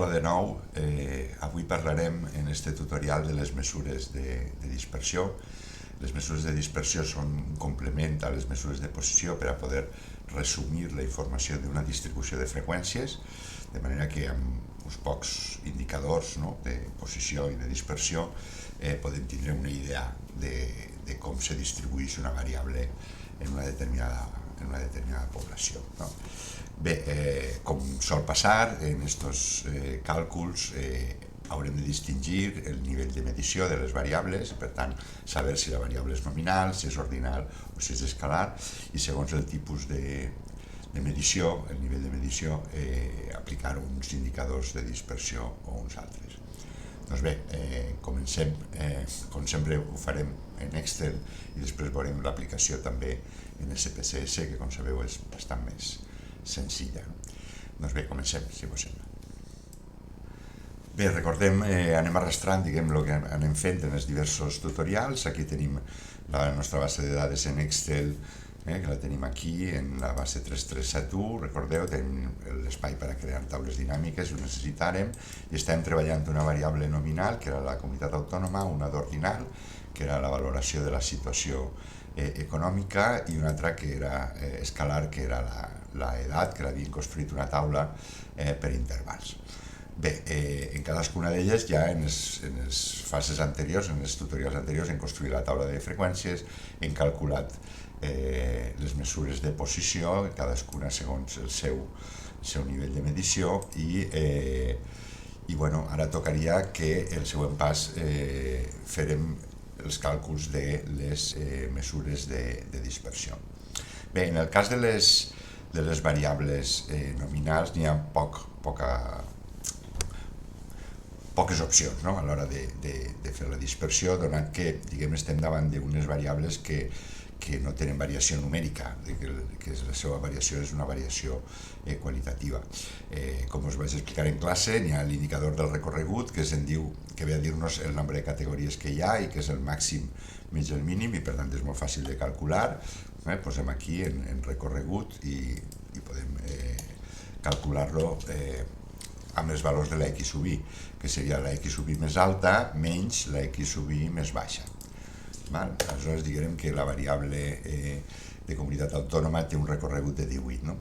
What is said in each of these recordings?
Hola de nou, avui parlarem en este tutorial de les mesures de dispersió. Les mesures de dispersió són un complement a les mesures de posició per a poder resumir la informació d'una distribució de freqüències, de manera que amb uns pocs indicadors de posició i de dispersió podem tindre una idea de com se distribueix una variable en una determinada població. Bé, com sol passar en aquests càlculs, haurem de distingir el nivell de medició de les variables, per tant, saber si la variable és nominal, si és ordinal o si és escalar, i segons el tipus de medició, el nivell de medició, aplicar uns indicadors de dispersió o uns altres. Doncs bé, comencem, com sempre ho farem en Excel i després veurem l'aplicació també en SPSS, que com sabeu és bastant més senzilla. Doncs bé, comencem, si vos sembla. Bé, recordem, anem arrastrant, diguem, el que anem fent en els diversos tutorials. Aquí tenim la nostra base de dades en Excel, que la tenim aquí, en la base 3371, recordeu, tenim l'espai per a crear taules dinàmiques, ho necessitàrem, i estem treballant una variable nominal, que era la comunitat autònoma, una d'ordinal, que era la valoració de la situació econòmica, i una altra que era escalar, que era l'edat, que l'havien construït una taula per intervals. Bé, en cadascuna d'elles ja en les fases anteriors, en els tutorials anteriors, hem construït la taula de freqüències, hem calculat les mesures de posició, cadascuna segons el seu nivell de medició, i bueno, ara tocaria que el següent pas farem els càlculs de les mesures de dispersió. Bé, en el cas de les variables nominals n'hi ha poques opcions a l'hora de fer la dispersió, donat que estem davant d'unes variables que no tenen variació numèrica, que la seva variació és una variació qualitativa. Com us vaig explicar en classe, n'hi ha l'indicador del recorregut, que ve a dir-nos el nombre de categories que hi ha i que és el màxim menys el mínim, i per tant és molt fàcil de calcular. Posem aquí en recorregut i podem calcular-lo amb els valors de la X sub I, que seria la X sub I més alta menys la X sub I més baixa. Aleshores diguem que la variable de comunitat autònoma té un recorregut de 18.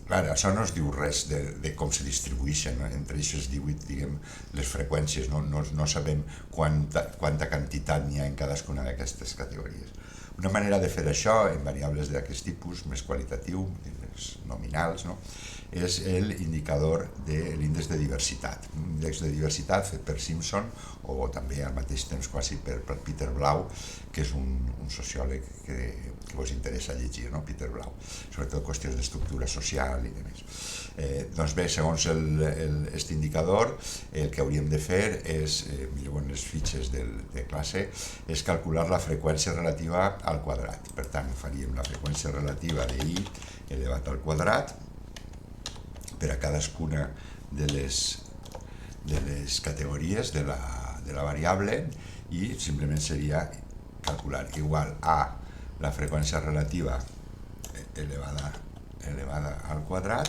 Clar, això no es diu res de com se distribueixen entre aquestes 18, les freqüències, no sabem quanta quantitat n'hi ha en cadascuna d'aquestes categories. Una manera de fer això en variables d'aquest tipus, més qualitatiu, nominals, és l'indicador de l'índex de diversitat. L'índex de diversitat fet per Simpson, o també al mateix temps quasi per Peter Blau, que és un sociòleg que vos interessa llegir, Peter Blau, sobretot qüestions d'estructura social i demés. Doncs bé, segons aquest indicador, el que hauríem de fer és, millor en les fitxes de classe, és calcular la freqüència relativa al quadrat. Per tant, faríem la freqüència relativa de I elevat al quadrat per a cadascuna de les categories de la variable, i simplement seria calcular igual a la freqüència relativa elevada al quadrat,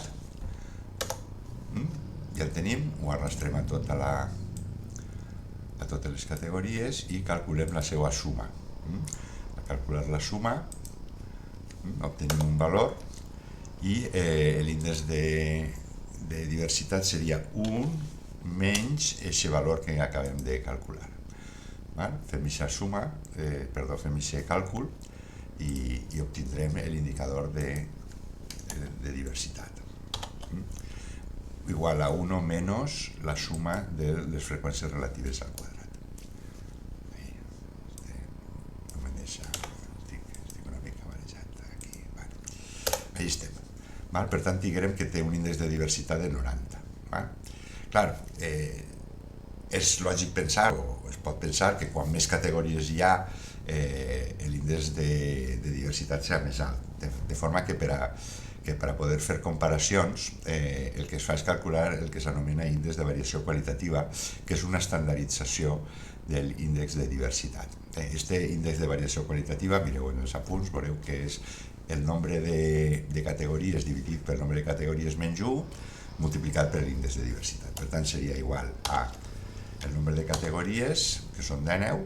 ja el tenim, ho arrastrem a totes les categories i calculem la seva suma. Al calcular la suma obtenim un valor i l'índex de diversitat seria 1 menys aquest valor que acabem de calcular. Fem aquest càlcul i obtindrem l'indicador de diversitat. Igual a 1 menys la suma de les freqüències relatives al quadrat. Estic una mica marejat aquí. Ahí estem. Per tant, diguem que té un índex de diversitat de 90. Clar, és lògic pensar, o es pot pensar, que quan més categories hi ha, l'índex de diversitat serà més alt. De forma que per a poder fer comparacions, el que es fa és calcular el que s'anomena índex de variació qualitativa, que és una estandardització de l'índex de diversitat. Aquest índex de variació qualitativa, mireu en els apunts, veureu que és el nombre de categories dividit pel nombre de categories menys 1, multiplicat per l'índex de diversitat. Per tant, seria igual a el nombre de categories, que són 19,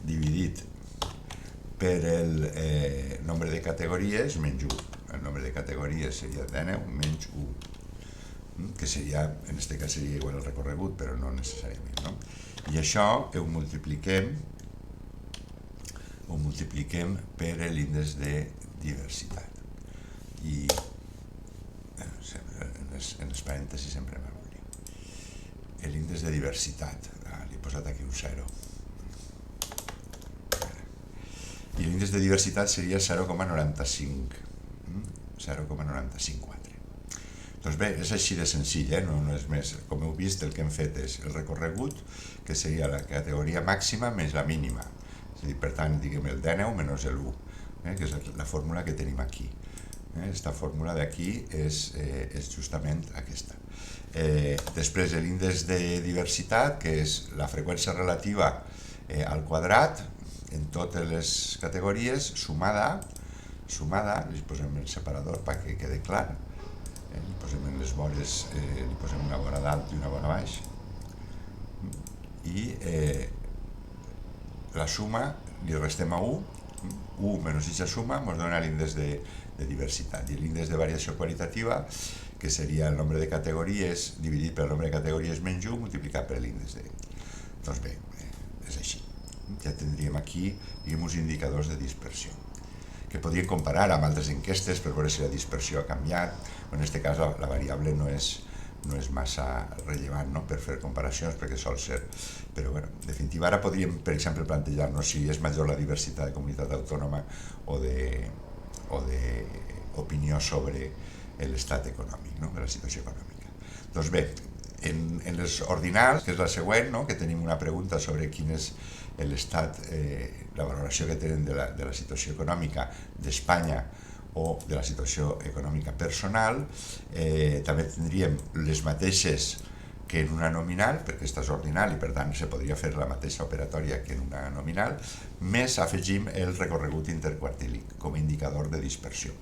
dividit per el nombre de categories menys 1. El nombre de categories seria 19 menys 1, que seria, en aquest cas seria igual al recorregut, però no necessàriament, no? I això ho multipliquem per l'índex de diversitat. I en els parèntesis sempre m'amoria. L'índex de diversitat, li he posat aquí un 0. I l'índex de diversitat seria 0,95. 0,954. Doncs bé, és així de senzill, no és més. Com heu vist, el que hem fet és el recorregut, que seria la categoria màxima més la mínima. És a dir, per tant, diguem el 19 menys l'1, que és la fórmula que tenim aquí. Aquesta fórmula d'aquí és justament aquesta. Després l'índex de diversitat, que és la freqüència relativa al quadrat en totes les categories, sumada, li posem el separador perquè quede clar, li posem en les vores, li posem una vora dalt i una vora baix, i la suma li restem a 1, 1 menys aquesta suma ens dona l'índex de diversitat, i l'índex de variació qualitativa, que seria el nombre de categories dividit per el nombre de categories menys 1 multiplicat per l'índex de... Doncs bé, és així. Ja tindríem aquí, diguem, uns indicadors de dispersió, que podríem comparar amb altres enquestes per veure si la dispersió ha canviat. En aquest cas la variable no és massa rellevant, no?, per fer comparacions, perquè sol ser. Però, en definitiva, ara podríem, per exemple, plantejar-nos si és major la diversitat de comunitat autònoma o d'opinió sobre l'estat econòmic, no?, de la situació econòmica. Doncs bé, en les ordinals, que és la següent, que tenim una pregunta sobre quin és l'estat, la valoració que tenen de la situació econòmica d'Espanya o de la situació econòmica personal, també tindríem les mateixes que en una nominal, perquè aquesta és ordinal i per tant se podria fer la mateixa operatòria que en una nominal, més afegim el recorregut interquartílic com a indicador de dispersió.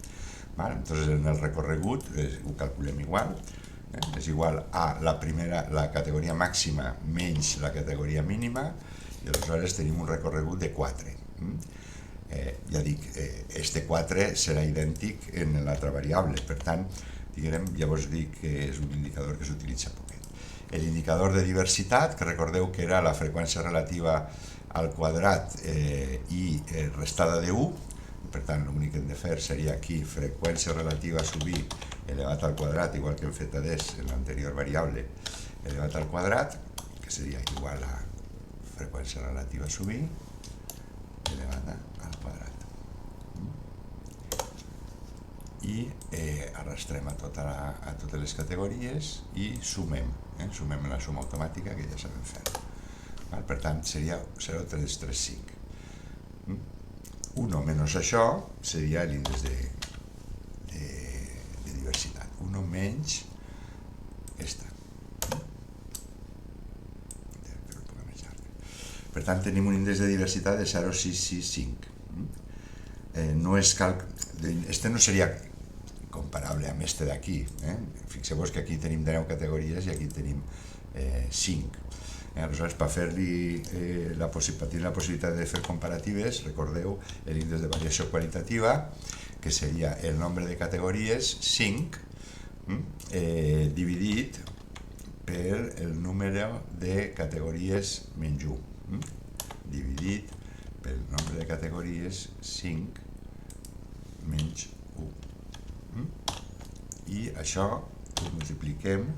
Entonces, en el recorregut ho calculem igual, és igual a la categoria màxima menys la categoria mínima, i aleshores tenim un recorregut de 4. Ja dic, este 4 serà idèntic en l'altra variable, per tant, llavors dic que és un indicador que s'utilitza poquet. L'indicador de diversitat, que recordeu que era la freqüència relativa al quadrat i restada de 1, per tant, l'únic que hem de fer seria aquí freqüència relativa a subir elevat al quadrat, igual que hem fet adés en l'anterior variable, elevat al quadrat, que seria igual a freqüència relativa a subir elevada al quadrat. I arrastrem a totes les categories i sumem la suma automàtica que ja sabem fer. Per tant, seria 0,335. 1 menys això seria l'índex de diversitat. 1 menys esta. Per tant, tenim un índex de diversitat de 0,665. Este no seria comparable amb este d'aquí. Fixeu-vos que aquí tenim 10 categories i aquí tenim 5. Aleshores, per tenir la possibilitat de fer comparatives, recordeu l'índex de variació qualitativa, que seria el nombre de categories, 5, dividit per el número de categories menys 1. Dividit pel nombre de categories 5 menys 1. I això ho multipliquem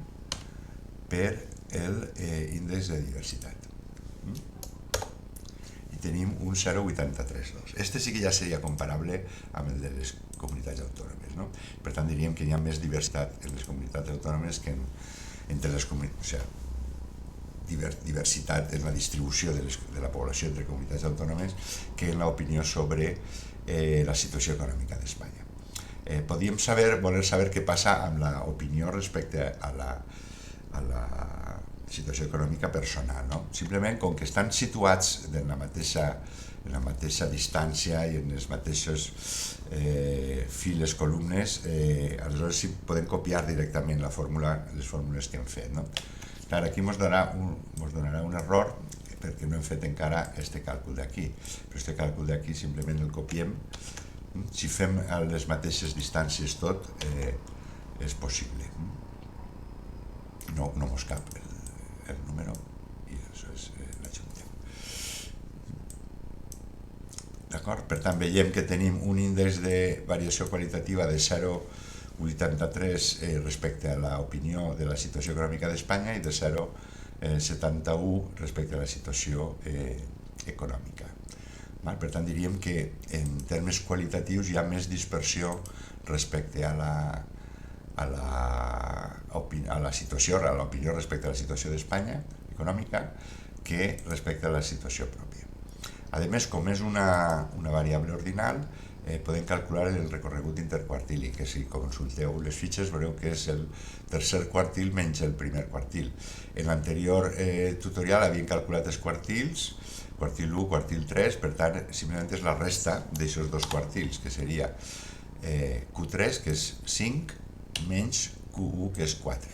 per l'índex de diversitat. I tenim un 0,832. Este sí que ja seria comparable amb el de les comunitats autònomes, no? Per tant, diríem que hi ha més diversitat en les comunitats autònomes que entre les comunitats, o sigui, diversitat en la distribució de la població entre comunitats autònomes que en l'opinió sobre la situació econòmica d'Espanya. Podríem voler saber què passa amb l'opinió respecte a la situació econòmica personal, no? Simplement, com que estan situats en la mateixa distància i en les mateixes files, columnes, aleshores sí podem copiar directament les fórmules que hem fet, no? Clar, aquí ens donarà un error perquè no hem fet encara aquest càlcul d'aquí, però aquest càlcul d'aquí simplement el copiem. Si fem a les mateixes distàncies tot, és possible. No mos cap el número i això l'ajuntem. D'acord? Per tant, veiem que tenim un índex de variació qualitativa de 0,83 respecte a l'opinió de la situació econòmica d'Espanya i de 0,71 respecte a la situació econòmica. Per tant, diríem que en termes qualitatius hi ha més dispersió respecte a la situació, a l'opinió respecte a la situació d'Espanya econòmica que respecte a la situació pròpia. A més, com és una variable ordinal, podem calcular el recorregut interquartili, que si consulteu les fitxes veureu que és el tercer quartil menys el primer quartil. En l'anterior tutorial havíem calculat els quartils, quartil 1, quartil 3, per tant, simplement és la resta d'aquests dos quartils, que seria Q3, que és 5, menys Q1, que és 4.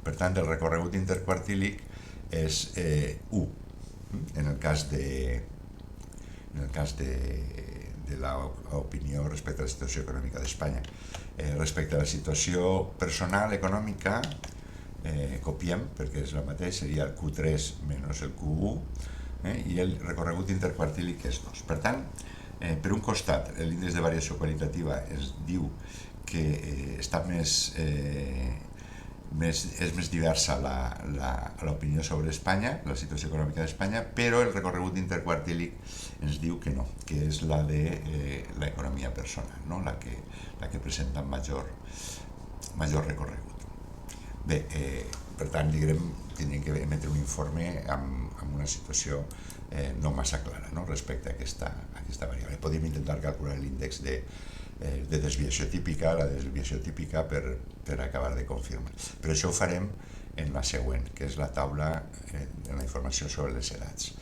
Per tant, el recorregut interquartílic és 1, en el cas de l'opinió respecte a la situació econòmica d'Espanya. Respecte a la situació personal econòmica, copiem, perquè és la mateixa, seria el Q3 menys el Q1, i el recorregut interquartílic és 2. Per tant, per un costat, l'índex de variació qualitativa es diu que està és més diversa l'opinió sobre Espanya, la situació econòmica d'Espanya, però el recorregut interquartílic ens diu que no, que és la de l'economia personal, no? la que presenta major recorregut. Bé, per tant, tindríem que emetre un informe amb una situació no massa clara, no? Respecte a aquesta variable. Podríem intentar calcular l'índex de desviació típica, la desviació típica per acabar de confirmar. Però això ho farem en la següent, que és la taula en la informació sobre les edats.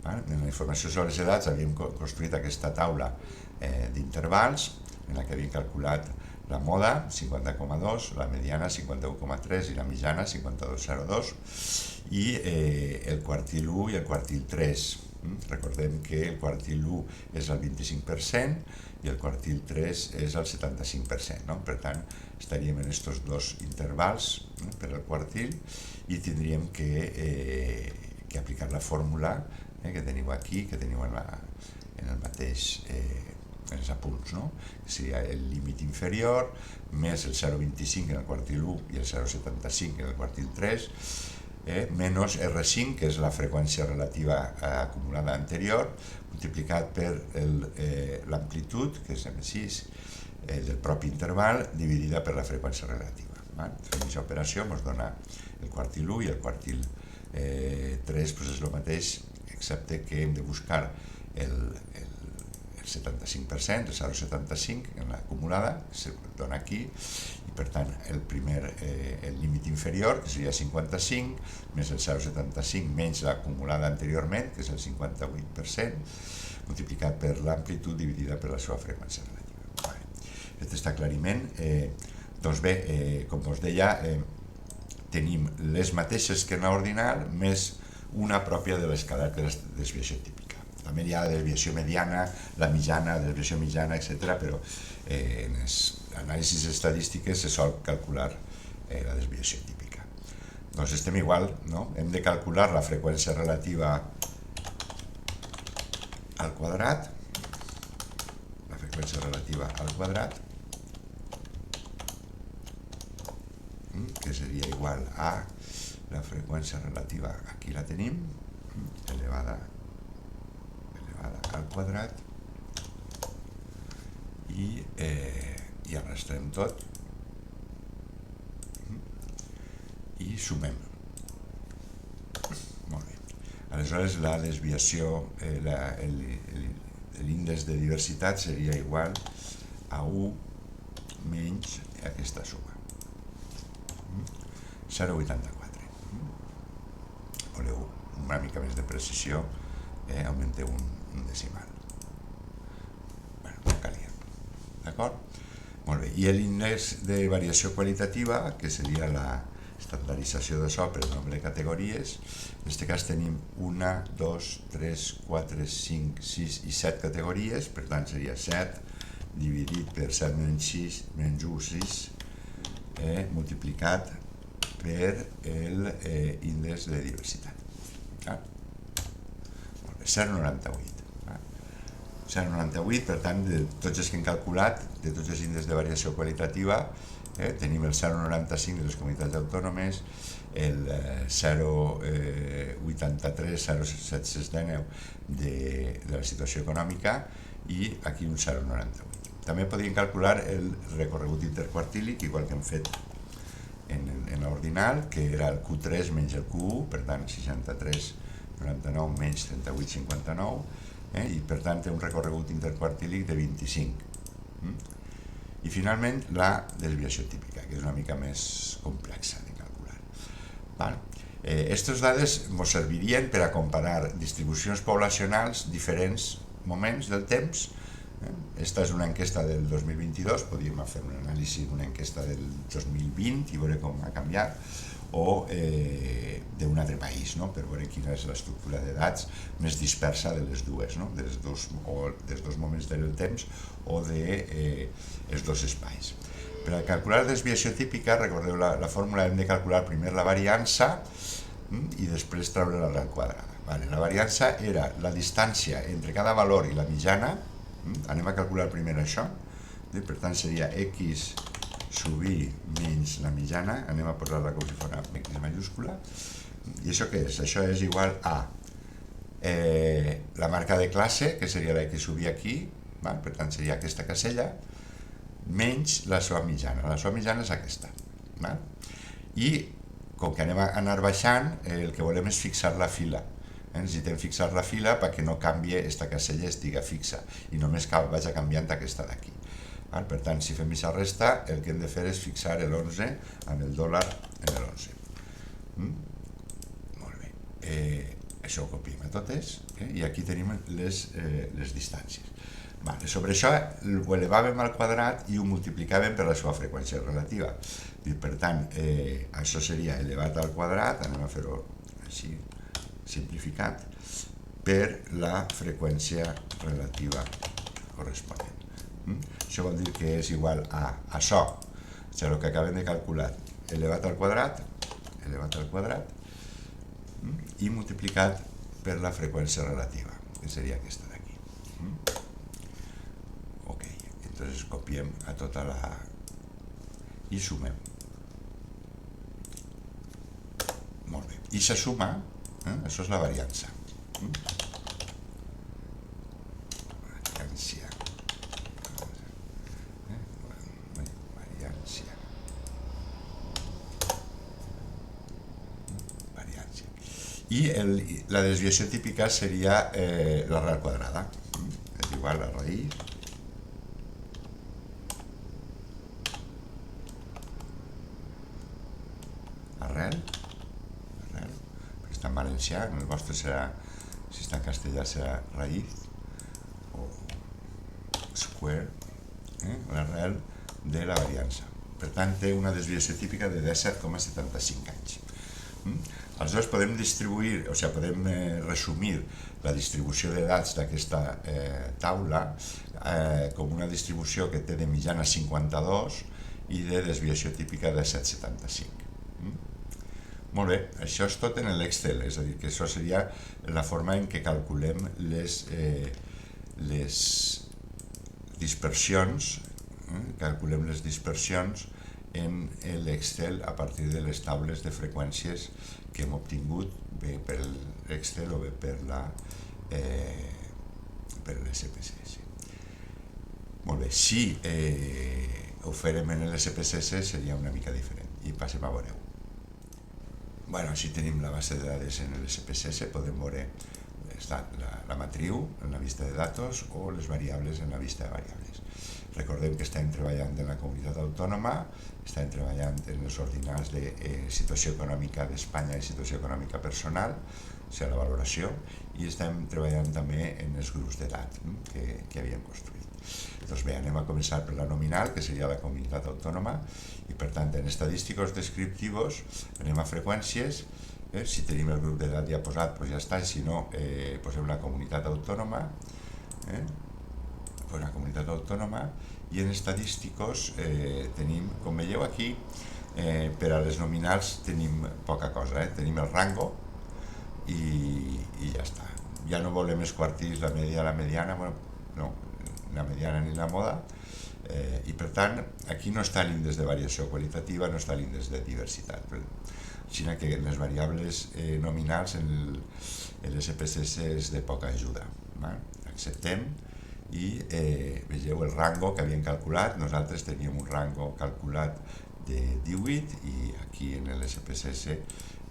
En la informació sobre les edats havíem construït aquesta taula d'intervals en la que havíem calculat la moda 50,2, la mediana 51,3 i la mitjana 52,02 i el quartil 1 i el quartil 3. Recordem que el quartil 1 és el 25% i el quartil 3 és el 75%. No? Per tant, estaríem en aquests dos intervals per al quartil i tindríem que aplicar la fórmula que teniu aquí, que teniu en el mateix en els apunts, no? Que seria el límit inferior més el 0,25 en el quartil 1 i el 0,75 en el quartil 3 menys R5, que és la freqüència relativa acumulada anterior, multiplicat per l'amplitud, que és M6 del propi interval, dividida per la freqüència relativa. Fem aquesta operació, ens dona el quartil 1 i el quartil 3 és el mateix, excepte que hem de buscar el 75%, el 0,75 en l'acumulada, que se dona aquí, i per tant el límit inferior, que seria 55, més el 0,75 menys l'acumulada anteriorment, que és el 58%, multiplicat per l'amplitud dividida per la seva freqüència relativa. Aquest aclariment, doncs bé, com us deia, tenim les mateixes que en l'ordinal, més una pròpia de l'escala de desviació típica. També hi ha la desviació mediana, la mitjana, la desviació mitjana, etc. Però en les anàlisis estadístiques se sol calcular la desviació típica. Doncs estem igual, no? Hem de calcular la freqüència relativa al quadrat, que seria igual a la freqüència relativa, aquí la tenim, elevada al quadrat, i arrastrem tot i sumem. Molt bé. Aleshores la desviació, l'índex de diversitat seria igual a 1 menys aquesta suma, 0,84. voleu una mica més de precisió, augmenteu un decimal. Bueno, no calia. D'acord? Molt bé. I l'índex de variació qualitativa, que seria la estandarització de so per nombre de categories, en aquest cas tenim 1, 2, 3, 4, 5, 6 i 7 categories, per tant seria 7 dividit per 7 menys 6, menys 1, 6, multiplicat per l'índex de diversitat. Molt bé, 0,98. 0,98, per tant, de tots els que hem calculat, de tots els índexs de variació qualitativa, tenim el 0,95 de les comunitats autònomes, el 0,83, 0,719 de la situació econòmica i aquí un 0,98. També podríem calcular el recorregut interquartílic, igual que hem fet en l'ordinal, que era el Q3 menys el Q1, per tant 63,99 menys 38,59, i per tant té un recorregut interquartílic de 25. I finalment la desviació típica, que és una mica més complexa de calcular. Aquestes dades ens servirien per a comparar distribucions poblacionals diferents moments del temps. Esta és una enquesta del 2022, podríem fer una anàlisi d'una enquesta del 2020 i veure com ha canviat, o d'un altre país, per veure quina és l'estructura d'edats més dispersa de les dues, dels dos moments del temps o dels dos espais. Per a calcular la desviació típica, recordeu la fórmula, hem de calcular primer la variança i després treure l'arrel quadrada. La variança era la distància entre cada valor i la mitjana. Anem a calcular primer això, per tant seria x sub i menys la mitjana, anem a posar-la com si fos una x majúscula, i això què és? Això és igual a la marca de classe, que seria la x sub i aquí, per tant seria aquesta casella, menys la seva mitjana. La seva mitjana és aquesta. I com que anem a anar baixant, el que volem és fixar la fila. Necessitem fixar la fila perquè no canvi aquesta casella, estiga fixa, i només vagi canviant aquesta d'aquí. Per tant, si fem aquesta resta, el que hem de fer és fixar l'11 amb el dòlar en l'11. Molt bé. Això ho copiem a totes, i aquí tenim les distàncies. Sobre això ho elevàvem al quadrat i ho multiplicàvem per la seva freqüència relativa. Per tant, això seria elevat al quadrat, anem a fer-ho així, simplificat, per la freqüència relativa corresponent. Això vol dir que és igual a això, el que acabem de calcular, elevat al quadrat, i multiplicat per la freqüència relativa, que seria aquesta d'aquí. Ok, entonces copiem a tota la... i sumem. Molt bé. I se suma, això és la variança. I la desviació típica seria l'arrel quadrada. És igual a raïs arrel, perquè està en valencià, en el vostre serà, si està en castellà serà raïs o square, l'arrel de la variança. Per tant, té una desviació típica de 17,75 anys. Aleshores podem distribuir, o sigui, podem resumir la distribució d'edats d'aquesta taula com una distribució que té de mitjana 52 i de desviació típica de 7,75. Molt bé, això és tot en l'Excel, és a dir, que això seria la forma en què calculem les dispersions, en l'Excel a partir de les taules de freqüències que hem obtingut bé per l'Excel o bé per l'SPSS. Molt bé, si ho farem en l'SPSS seria una mica diferent i passem a veure-ho. Si tenim la base de dades en l'SPSS podem veure la matriu en la vista de datos o les variables en la vista de variables. Recordem que estem treballant en la comunitat autònoma, estem treballant en els ordinals de situació econòmica d'Espanya i situació econòmica personal, o sigui, la valoració, i estem treballant també en els grups d'edat que havíem construït. Doncs bé, anem a començar per la nominal, que seria la comunitat autònoma, i per tant, en estadísticos descriptivos anem a freqüències. Si tenim el grup d'edat ja posat, doncs ja està, i si no, posem la comunitat autònoma, la comunitat autònoma, i en estadísticos tenim, com veieu aquí, per a les nominals tenim poca cosa, tenim el rango i ja està. Ja no volem els quartils, la media, la mediana, no, la mediana ni la moda, i per tant aquí no està l'índex de variació qualitativa, no està l'índex de diversitat. Així que en les variables nominals l'SPSS és de poca ajuda. Acceptem i vegeu el rango que havíem calculat. Nosaltres teníem un rango calculat de 18 i aquí en l'SPSS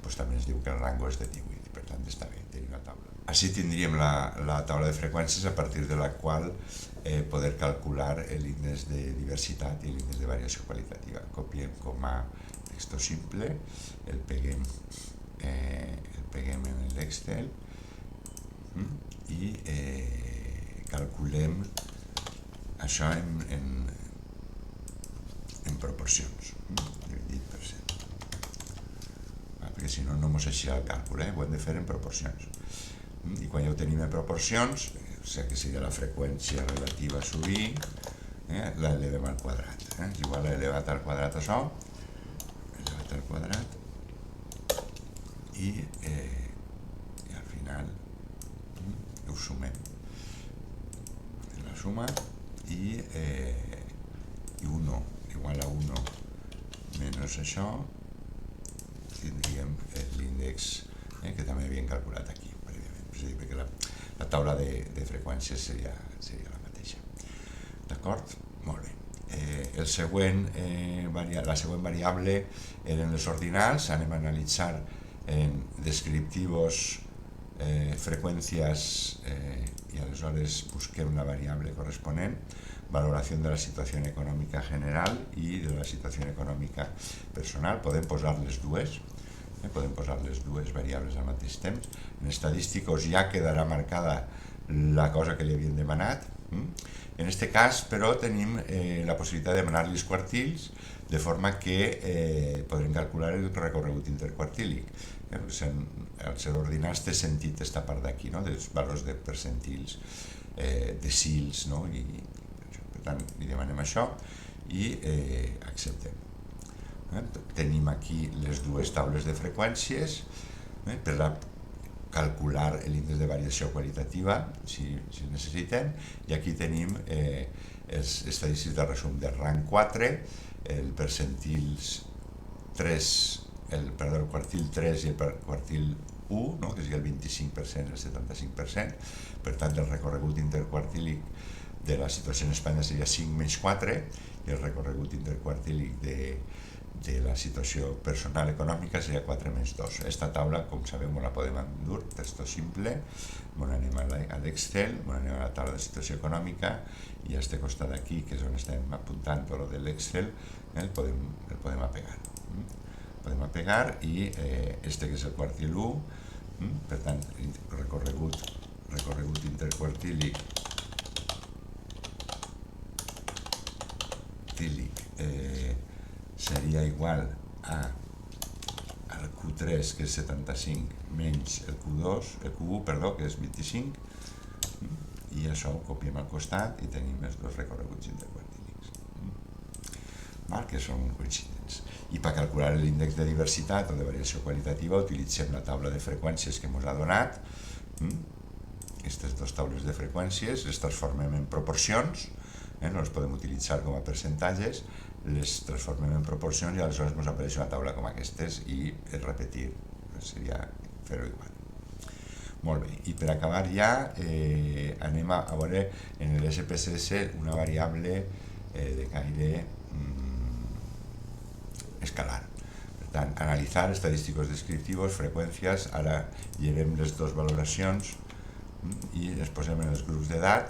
també ens diu que el rango és de 18 i per tant està bé, tenim la taula. Així tindríem la taula de freqüències a partir de la qual poder calcular l'índex de diversitat i l'índex de variació qualitativa. Copiem com a texto simple, el peguem en l'Excel i calculem això en proporcions, dividit per 100. Perquè si no, no mos eixirà el càlcul, ho hem de fer en proporcions. I quan ja ho tenim en proporcions, o sigui que seria la freqüència relativa a subir, l'elevem al quadrat. És igual a elevat al quadrat això, elevat al quadrat, i al final ho sumem. La suma i 1 igual a 1 menys això, tindríem l'índex que també havíem calculat aquí prèviament, és a dir, perquè la taula de freqüències seria la mateixa. D'acord? Molt bé. La següent variable eren les ordinals. Anem a analitzar en descriptivos freqüències i aleshores busquem la variable corresponent, valoració de la situació econòmica general i de la situació econòmica personal. Podem posar les dues variables al mateix temps. En estadísticos ja quedarà marcada la cosa que li havíem demanat. En aquest cas, però, tenim la possibilitat de demanar-li els quartils, de forma que podrem calcular el recorregut interquartílic. El ser ordinals té sentit aquesta part d'aquí, dels valors de percentils, decils, per tant, li demanem això i acceptem. Tenim aquí les dues taules de freqüències per calcular l'índex de variació qualitativa, si necessitem, i aquí tenim els estadístics de resum del rang 4, el percentils 3, el quartil 3 i el quartil 1, que és el 25% i el 75%, per tant el recorregut interquartílic de la situació en Espanya seria 5 menys 4 i el recorregut interquartílic de la situació personal econòmica seria 4 menys 2. Aquesta taula, com sabeu, la podem endur, texto simple, anem a l'Excel, anem a la taula de situació econòmica i a aquest costat d'aquí, que és on estem apuntant tot de l'Excel, el podem apegar. Podem apegar i este que és el quartil 1, per tant, recorregut interquartílic seria igual al Q3, que és 75, menys el Q1, que és 25, i això ho copiem al costat i tenim els dos recorreguts interquartílics, que són coincidents. I per calcular l'índex de diversitat o de variació qualitativa utilitzem la taula de freqüències que ens ha donat. Aquestes dues taules de freqüències les transformem en proporcions, no les podem utilitzar com a percentatges, les transformem en proporcions i aleshores ens apareix una taula com aquestes i repetir, seria fer-ho igual. Molt bé, i per acabar ja anem a veure en l'SPSS una variable de caire escalar. Per tant, analitzar estadísticos descriptivos, freqüències, ara llevem les dues valoracions i les posem en els grups d'edat.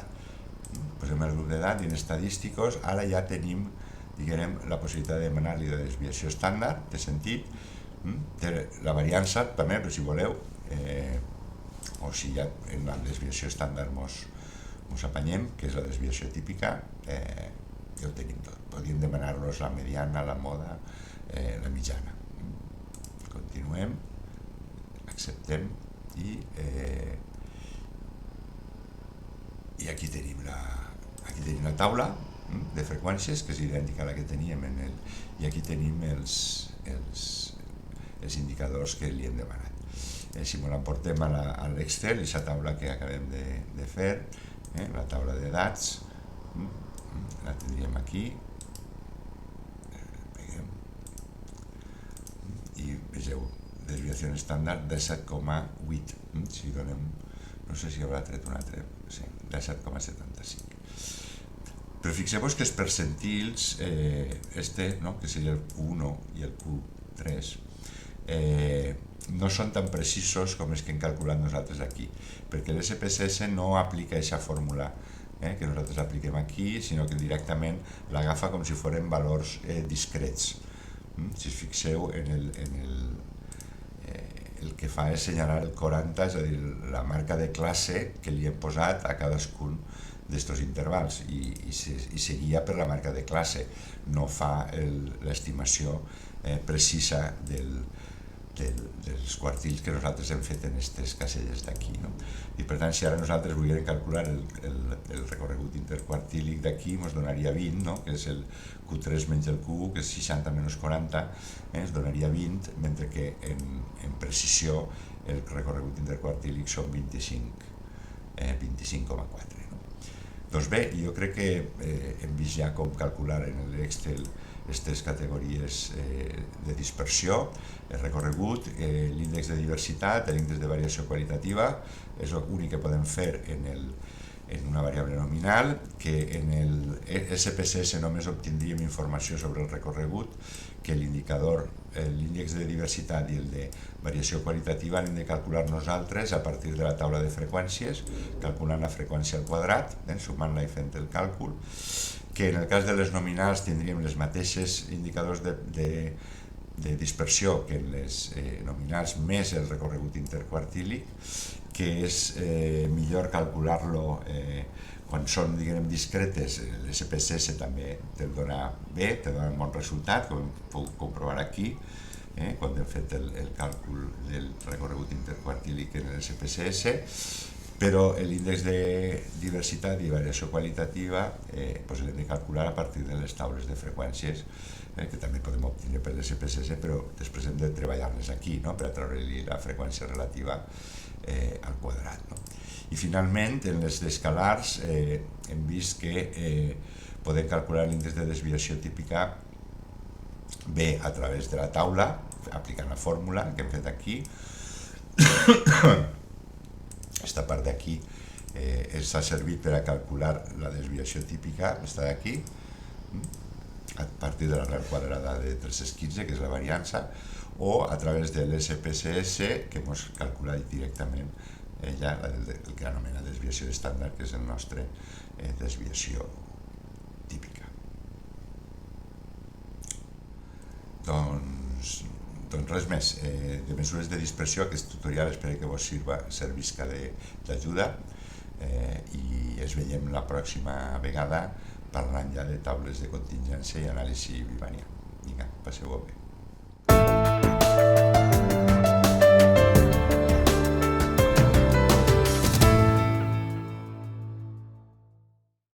posem el grup d'edat i en estadísticos ara ja tenim, diguem, la possibilitat de demanar-li la desviació estàndard, té sentit, té la variança també, però si voleu, o si ja en la desviació estàndard mos apanyem, que és la desviació típica, ja ho tenim tot. Podríem demanar-nos la mediana, la moda, la mitjana. Continuem, acceptem i aquí tenim la taula de freqüències, que és idèntica a la que teníem i aquí tenim els indicadors que li hem demanat. Si ens l'emportem a l'Excel, aquesta taula que acabem de fer, la taula de dats, la tindríem aquí, i vegeu, desviació estàndard de 7,8, si donem, no sé si haurà tret un altre, sí, de 7,75. Però fixeu-vos que els percentils, que seria el Q1 i el Q3, no són tan precisos com els que hem calculat nosaltres aquí, perquè l'SPSS no aplica aquesta fórmula que nosaltres apliquem aquí, sinó que directament l'agafa com si foren valors discrets. Si us fixeu, el que fa és assenyalar el 40, és a dir, la marca de classe que li hem posat a cadascun d'estos intervals i seguia per la marca de classe, no fa l'estimació precisa dels quartils que nosaltres hem fet en aquestes caselles d'aquí. I per tant, si ara nosaltres volguem calcular el recorregut interquartílic d'aquí, ens donaria 20, que és el Q3 menys el Q1, que és 60 menys 40, ens donaria 20, mentre que en precisió el recorregut interquartílic són 25,4. Doncs bé, jo crec que hem vist ja com calcular en l'Excel aquestes categories de dispersió, el recorregut, l'índex de diversitat, l'índex de variació qualitativa, és l'únic que podem fer en una variable nominal, que en el SPSS només obtindríem informació sobre el recorregut, que l'indicador, l'índex de diversitat i el de variació qualitativa l'hem de calcular nosaltres a partir de la taula de freqüències, calculant la freqüència al quadrat, sumant-la i fent el càlcul, que en el cas de les nominals tindríem les mateixes indicadors de dispersió que en les nominals més el recorregut interquartílic, que és millor calcular-lo quan són, diguem, discretes. L'SPSS també te'l dona bé, te dona un bon resultat, com puc comprovar aquí, quan hem fet el càlcul del recorregut interquartílic en l'SPSS, però l'índex de diversitat i variació qualitativa l'hem de calcular a partir de les taules de freqüències, que també podem obtenir per l'SPSS, però després hem de treballar-les aquí per a treure-li la freqüència relativa al quadrat. I finalment, en les d'escalars hem vist que podem calcular l'índex de desviació típica bé a través de la taula, aplicant la fórmula que hem fet aquí. Aquesta part d'aquí ens ha servit per a calcular la desviació típica, aquesta d'aquí, a partir de l'arrel quadrada de 315, que és la variança, o a través de l'SPSS, que hem calculat directament ja el que anomena desviació estàndard, que és el nostre desviació típica. Doncs res més, de mesures de dispersió, aquest tutorial espero que vos servisca d'ajuda i ens veiem la pròxima vegada parlant ja de taules de contingència i anàlisi bivariant. Vinga, passeu-ho bé.